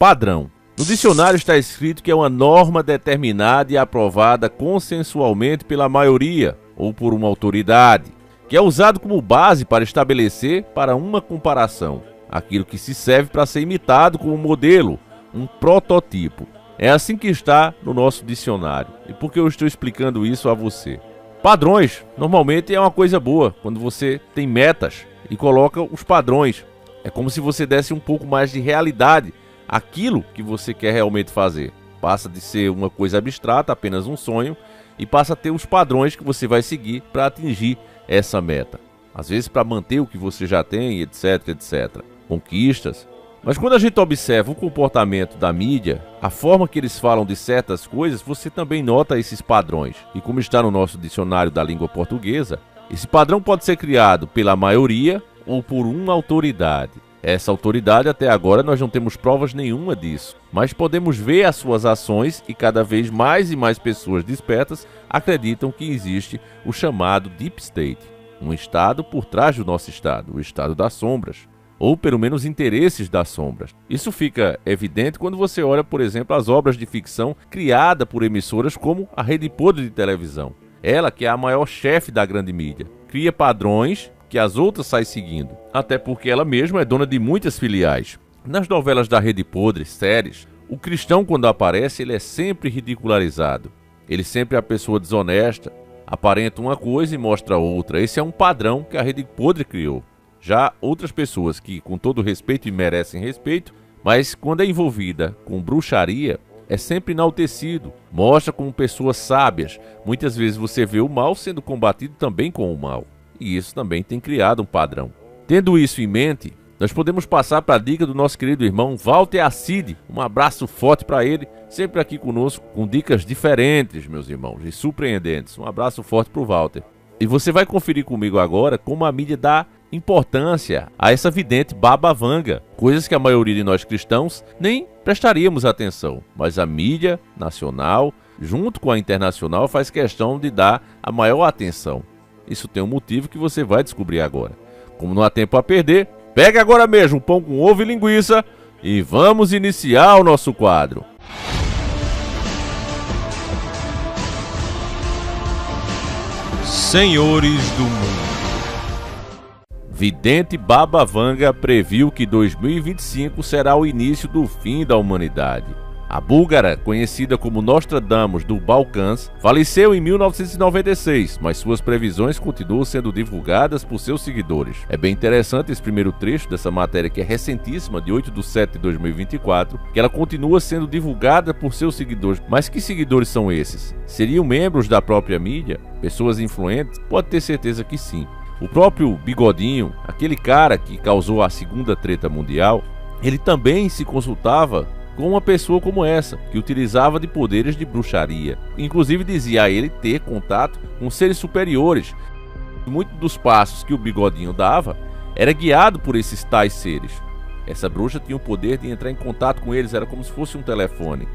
Padrão. No dicionário está escrito que é uma norma determinada e aprovada consensualmente pela maioria ou por uma autoridade, que é usado como base para estabelecer para uma comparação, aquilo que se serve para ser imitado como modelo, um protótipo. É assim que está no nosso dicionário. E por que eu estou explicando isso a você? Padrões, normalmente é uma coisa boa, quando você tem metas e coloca os padrões. É como se você desse um pouco mais de realidade àquilo que você quer realmente fazer. Passa de ser uma coisa abstrata, apenas um sonho, e passa a ter os padrões que você vai seguir para atingir essa meta. Às vezes para manter o que você já tem, etc, etc. Conquistas. Mas quando a gente observa o comportamento da mídia, a forma que eles falam de certas coisas, você também nota esses padrões. E como está no nosso dicionário da língua portuguesa, esse padrão pode ser criado pela maioria ou por uma autoridade. Essa autoridade, até agora, nós não temos provas nenhuma disso, mas podemos ver as suas ações e cada vez e mais pessoas despertas acreditam que existe o chamado Deep State, um estado por trás do nosso estado, o estado das sombras, ou pelo menos interesses das sombras. Isso fica evidente quando você olha, por exemplo, as obras de ficção criadas por emissoras como a Rede Podre de televisão. Ela, que é a maior chefe da grande mídia, cria padrões que as outras saem seguindo, até porque ela mesma é dona de muitas filiais. Nas novelas da Rede Podre, séries, o cristão quando aparece, ele é sempre ridicularizado. Ele sempre é a pessoa desonesta, aparenta uma coisa e mostra outra. Esse é um padrão que a Rede Podre criou. Já outras pessoas que, com todo respeito e merecem respeito, mas quando é envolvida com bruxaria, é sempre enaltecido, mostra como pessoas sábias. Muitas vezes você vê o mal sendo combatido também com o mal. E isso também tem criado um padrão. Tendo isso em mente, nós podemos passar para a dica do nosso querido irmão Walter Assídio. Um abraço forte para ele, sempre aqui conosco, com dicas diferentes, meus irmãos, e surpreendentes. Um abraço forte para o Walter. E você vai conferir comigo agora como a mídia dá importância a essa vidente Baba Vanga, coisas que a maioria de nós cristãos nem prestaríamos atenção, mas a mídia nacional, junto com a internacional, faz questão de dar a maior atenção. Isso tem um motivo que você vai descobrir agora. Como não há tempo a perder, pega agora mesmo um pão com ovo e linguiça e vamos iniciar o nosso quadro. Senhores do Mundo. Vidente Baba Vanga previu que 2025 será o início do fim da humanidade. A búlgara, conhecida como Nostradamus dos Balcãs, faleceu em 1996, mas suas previsões continuam sendo divulgadas por seus seguidores. É bem interessante esse primeiro trecho dessa matéria, que é recentíssima, de 8/7/2024, que ela continua sendo divulgada por seus seguidores. Mas que seguidores são esses? Seriam membros da própria mídia? Pessoas influentes? Pode ter certeza que sim. O próprio Bigodinho, aquele cara que causou a segunda treta mundial, ele também se consultava com uma pessoa como essa, que utilizava de poderes de bruxaria. Inclusive dizia a ele ter contato com seres superiores. Muitos dos passos que o Bigodinho dava era guiado por esses tais seres. Essa bruxa tinha o poder de entrar em contato com eles, era como se fosse um telefone.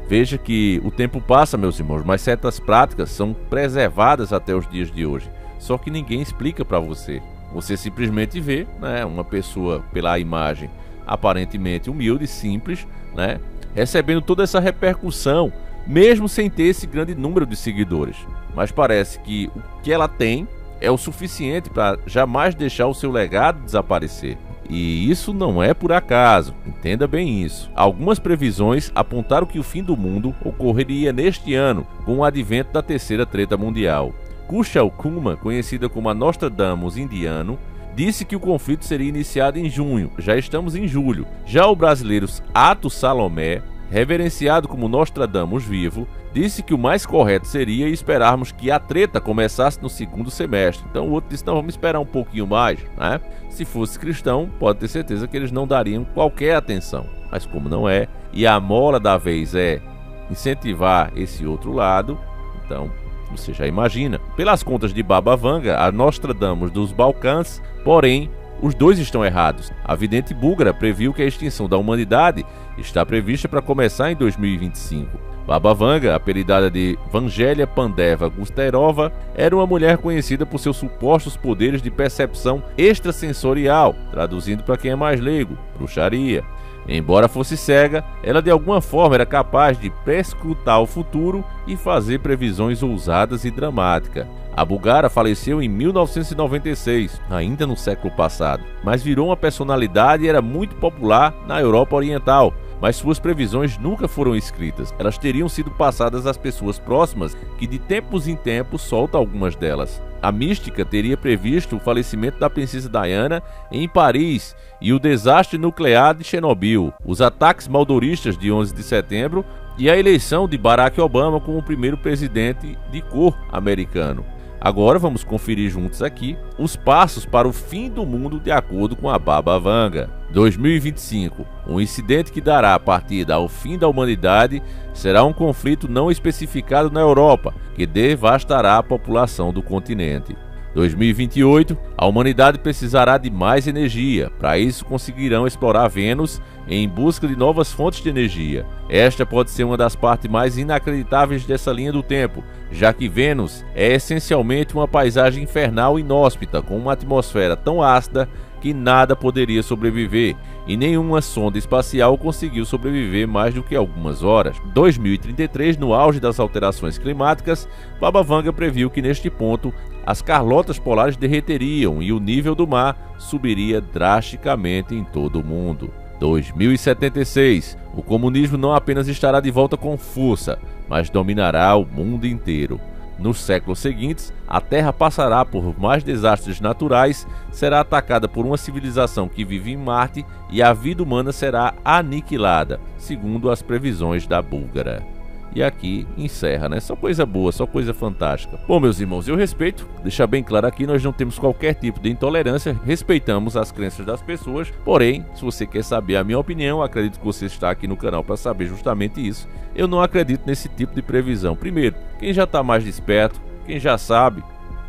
Veja que o tempo passa, meus irmãos, mas certas práticas são preservadas até os dias de hoje. Só que ninguém explica para você. Você simplesmente vê, né, uma pessoa pela imagem aparentemente humilde, simples, né, recebendo toda essa repercussão, mesmo sem ter esse grande número de seguidores. Mas parece que o que ela tem é o suficiente para jamais deixar o seu legado desaparecer. E isso não é por acaso, entenda bem isso. Algumas previsões apontaram que o fim do mundo ocorreria neste ano, com o advento da terceira treta mundial. Kushal Kuma, conhecida como a Nostradamus indiano, disse que o conflito seria iniciado em junho. Já estamos em julho. Já o brasileiro Ato Salomé, reverenciado como Nostradamus vivo, disse que o mais correto seria esperarmos que a treta começasse no segundo semestre. Então o outro disse, não, vamos esperar um pouquinho mais, né? Se fosse cristão, pode ter certeza que eles não dariam qualquer atenção. Mas como não é, e a mola da vez é incentivar esse outro lado, então você já imagina. Pelas contas de Baba Vanga, a Nostradamus dos Balcãs, porém, os dois estão errados. A vidente búlgara previu que a extinção da humanidade está prevista para começar em 2025. Baba Vanga, apelidada de Vangelia Pandeva Gusterova, era uma mulher conhecida por seus supostos poderes de percepção extrasensorial, traduzindo para quem é mais leigo, bruxaria. Embora fosse cega, ela de alguma forma era capaz de perscrutar o futuro e fazer previsões ousadas e dramáticas. A Bulgara faleceu em 1996, ainda no século passado, mas virou uma personalidade e era muito popular na Europa Oriental. Mas suas previsões nunca foram escritas. Elas teriam sido passadas às pessoas próximas, que de tempos em tempos soltam algumas delas. A mística teria previsto o falecimento da princesa Diana em Paris e o desastre nuclear de Chernobyl, os ataques maldoristas de 11 de setembro e a eleição de Barack Obama como o primeiro presidente de cor americano. Agora vamos conferir juntos aqui os passos para o fim do mundo de acordo com a Baba Vanga. 2025. Um incidente que dará partida ao fim da humanidade será um conflito não especificado na Europa, que devastará a população do continente. 2028. A humanidade precisará de mais energia. Para isso conseguirão explorar Vênus em busca de novas fontes de energia. Esta pode ser uma das partes mais inacreditáveis dessa linha do tempo, já que Vênus é essencialmente uma paisagem infernal inóspita, com uma atmosfera tão ácida que nada poderia sobreviver, e nenhuma sonda espacial conseguiu sobreviver mais do que algumas horas. 2033, no auge das alterações climáticas, Baba Vanga previu que neste ponto as calotas polares derreteriam e o nível do mar subiria drasticamente em todo o mundo. 2076, o comunismo não apenas estará de volta com força, mas dominará o mundo inteiro. Nos séculos seguintes, a Terra passará por mais desastres naturais, será atacada por uma civilização que vive em Marte e a vida humana será aniquilada, segundo as previsões da Búlgara. E aqui encerra, né? Só coisa boa, só coisa fantástica. Bom, meus irmãos, eu respeito, deixar bem claro aqui, nós não temos qualquer tipo de intolerância, respeitamos as crenças das pessoas, porém, se você quer saber a minha opinião, acredito que você está aqui no canal para saber justamente isso. Eu não acredito nesse tipo de previsão. Primeiro, quem já está mais desperto, quem já sabe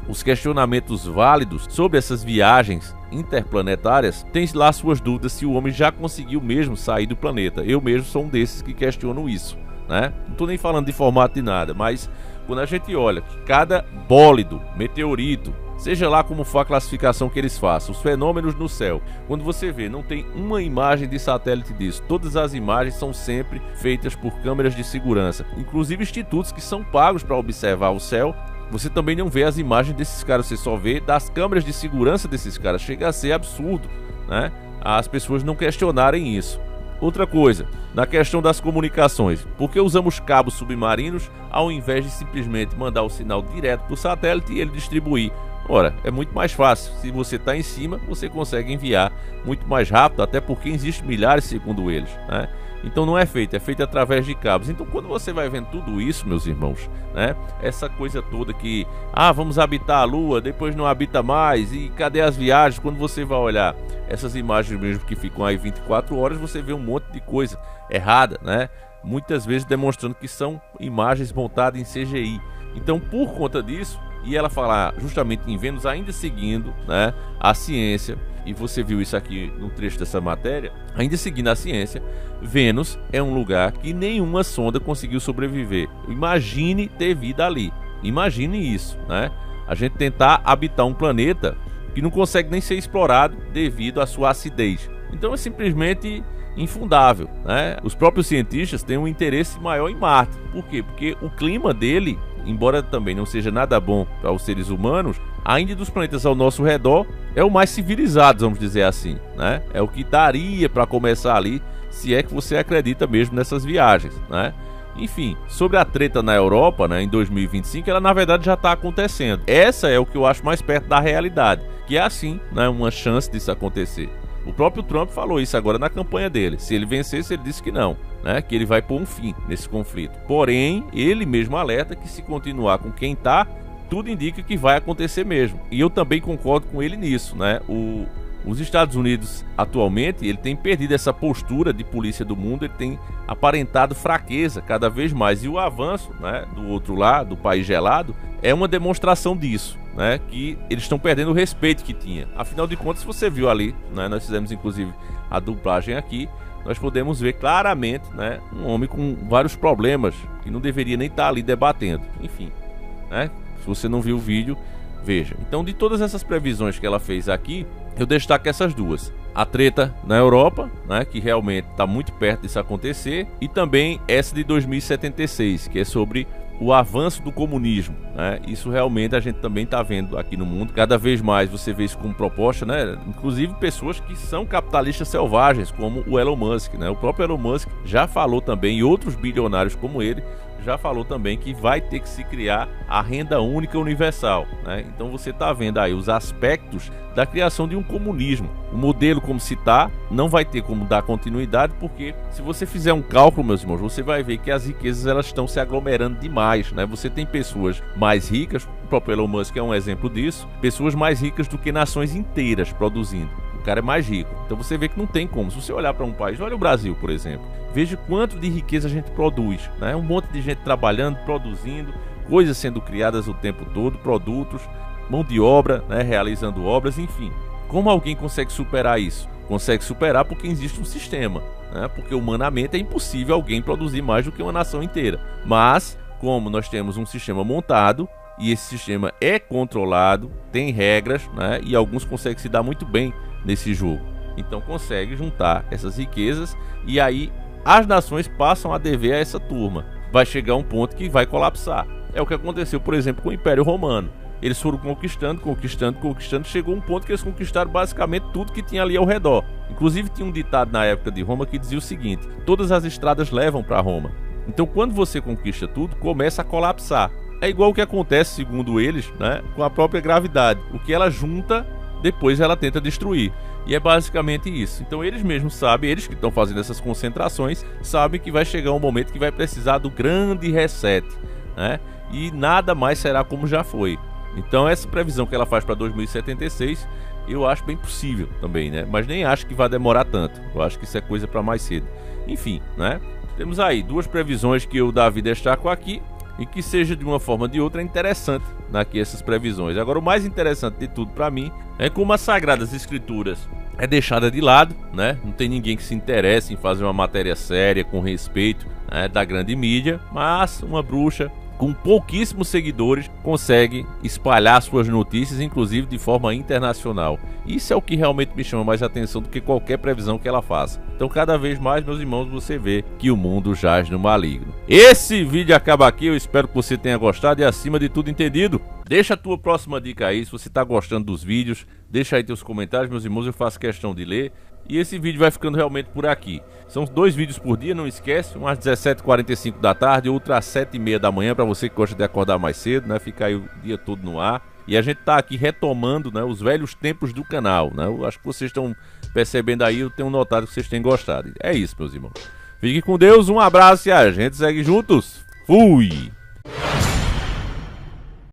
os questionamentos válidos sobre essas viagens interplanetárias, tem lá suas dúvidas se o homem já conseguiu mesmo sair do planeta. Eu mesmo sou um desses que questionam isso, né? Não estou nem falando de formato de nada, mas quando a gente olha que cada bólido, meteorito, seja lá como for a classificação que eles façam, os fenômenos no céu, quando você vê, não tem uma imagem de satélite disso, todas as imagens são sempre feitas por câmeras de segurança, inclusive institutos que são pagos para observar o céu. Você também não vê as imagens desses caras, você só vê das câmeras de segurança desses caras. Chega a ser absurdo, né? As pessoas não questionarem isso. Outra coisa, na questão das comunicações, por que usamos cabos submarinos ao invés de simplesmente mandar o sinal direto para o satélite e ele distribuir? Ora, é muito mais fácil. Se você está em cima, você consegue enviar muito mais rápido, até porque existem milhares segundo eles, né? Então não é feito, é feito através de cabos. Então quando você vai vendo tudo isso, meus irmãos, né? Essa coisa toda que, vamos habitar a Lua, depois não habita mais, e cadê as viagens? Quando você vai olhar essas imagens mesmo que ficam aí 24 horas, você vê um monte de coisa errada, né? Muitas vezes demonstrando que são imagens montadas em CGI. Então por conta disso, e ela falar justamente em Vênus, ainda seguindo, né, a ciência, e você viu isso aqui no trecho dessa matéria, ainda seguindo a ciência, Vênus é um lugar que nenhuma sonda conseguiu sobreviver. Imagine ter vida ali, imagine isso, né? A gente tentar habitar um planeta que não consegue nem ser explorado devido à sua acidez. Então é simplesmente infundável, né? Os próprios cientistas têm um interesse maior em Marte. Por quê? Porque o clima dele, embora também não seja nada bom para os seres humanos, ainda dos planetas ao nosso redor, é o mais civilizado, vamos dizer assim, né? É o que daria para começar ali, se é que você acredita mesmo nessas viagens, né? Enfim, sobre a treta na Europa, né, em 2025, ela na verdade já está acontecendo. Essa é o que eu acho mais perto da realidade, que é assim, né, uma chance disso acontecer. O próprio Trump falou isso agora na campanha dele. Se ele vencesse, ele disse que não, né? Que ele vai pôr um fim nesse conflito. Porém, ele mesmo alerta que se continuar com quem tá, tudo indica que vai acontecer mesmo. E eu também concordo com ele nisso, né? Os Estados Unidos, atualmente, ele tem perdido essa postura de polícia do mundo, ele tem aparentado fraqueza cada vez mais. E o avanço, né, do outro lado, do país gelado, é uma demonstração disso, né, que eles estão perdendo o respeito que tinha. Afinal de contas, você viu ali, né, nós fizemos inclusive a dublagem aqui, nós podemos ver claramente, né, um homem com vários problemas, que não deveria nem estar ali debatendo. Enfim, né, se você não viu o vídeo, veja. Então, de todas essas previsões que ela fez aqui, eu destaco essas duas. a treta na Europa, né, que realmente está muito perto disso acontecer, e também essa de 2076, que é sobre o avanço do comunismo, né? Isso realmente a gente também está vendo aqui no mundo. Cada vez mais você vê isso como proposta, né? Inclusive pessoas que são capitalistas selvagens, como o Elon Musk, né? O próprio Elon Musk já falou também, e outros bilionários como ele, já falou também que vai ter que se criar a renda única universal, né? Então você está vendo aí os aspectos da criação de um comunismo. O modelo como se está, não vai ter como dar continuidade, porque se você fizer um cálculo, meus irmãos, você vai ver que as riquezas elas estão se aglomerando demais, né? Você tem pessoas mais ricas, o próprio Elon Musk é um exemplo disso, pessoas mais ricas do que nações inteiras produzindo. O cara é mais rico. Então você vê que não tem como. Se você olhar para um país, olha o Brasil, por exemplo, veja quanto de riqueza a gente produz, né? Um monte de gente trabalhando, produzindo, coisas sendo criadas o tempo todo, produtos, mão de obra, né? Realizando obras, enfim. Como alguém consegue superar isso? Consegue superar porque existe um sistema, né? Porque humanamente é impossível alguém produzir mais do que uma nação inteira. Mas, como nós temos um sistema montado, e esse sistema é controlado, tem regras, né? E alguns conseguem se dar muito bem nesse jogo. Então consegue juntar essas riquezas e aí as nações passam a dever a essa turma. Vai chegar um ponto que vai colapsar. É o que aconteceu, por exemplo, com o Império Romano. Eles foram conquistando, chegou um ponto que eles conquistaram basicamente tudo que tinha ali ao redor. Inclusive tinha um ditado na época de Roma que dizia o seguinte: todas as estradas levam para Roma. Então quando você conquista tudo, começa a colapsar. É igual o que acontece, segundo eles, né, com a própria gravidade. O que ela junta, depois ela tenta destruir. E é basicamente isso. Então eles mesmos sabem, eles que estão fazendo essas concentrações, sabem que vai chegar um momento que vai precisar do grande reset, né? E nada mais será como já foi. Então essa previsão que ela faz para 2076, eu acho bem possível também, né? Mas nem acho que vai demorar tanto. Eu acho que isso é coisa para mais cedo. Enfim, né? Temos aí duas previsões que o Davi destacou aqui, e que seja de uma forma ou de outra interessante aqui essas previsões. Agora o mais interessante de tudo para mim é como as Sagradas Escrituras é deixada de lado, né? Não tem ninguém que se interesse em fazer uma matéria séria com respeito, né, da grande mídia, mas uma bruxa com pouquíssimos seguidores consegue espalhar suas notícias, inclusive de forma internacional. Isso é o que realmente me chama mais atenção do que qualquer previsão que ela faça. Então cada vez mais, meus irmãos, você vê que o mundo jaz no maligno. Esse vídeo acaba aqui, eu espero que você tenha gostado e acima de tudo entendido. Deixa a tua próxima dica aí, se você está gostando dos vídeos, deixa aí teus comentários, meus irmãos, eu faço questão de ler. E esse vídeo vai ficando realmente por aqui. São 2 vídeos por dia, não esquece. Um às 17h45 da tarde, outro às 7h30 da manhã, para você que gosta de acordar mais cedo, né? Fica aí o dia todo no ar. E a gente tá aqui retomando, né, os velhos tempos do canal, né? Eu acho que vocês estão percebendo aí, eu tenho notado que vocês têm gostado. É isso, meus irmãos. Fique com Deus, um abraço e a gente segue juntos. Fui!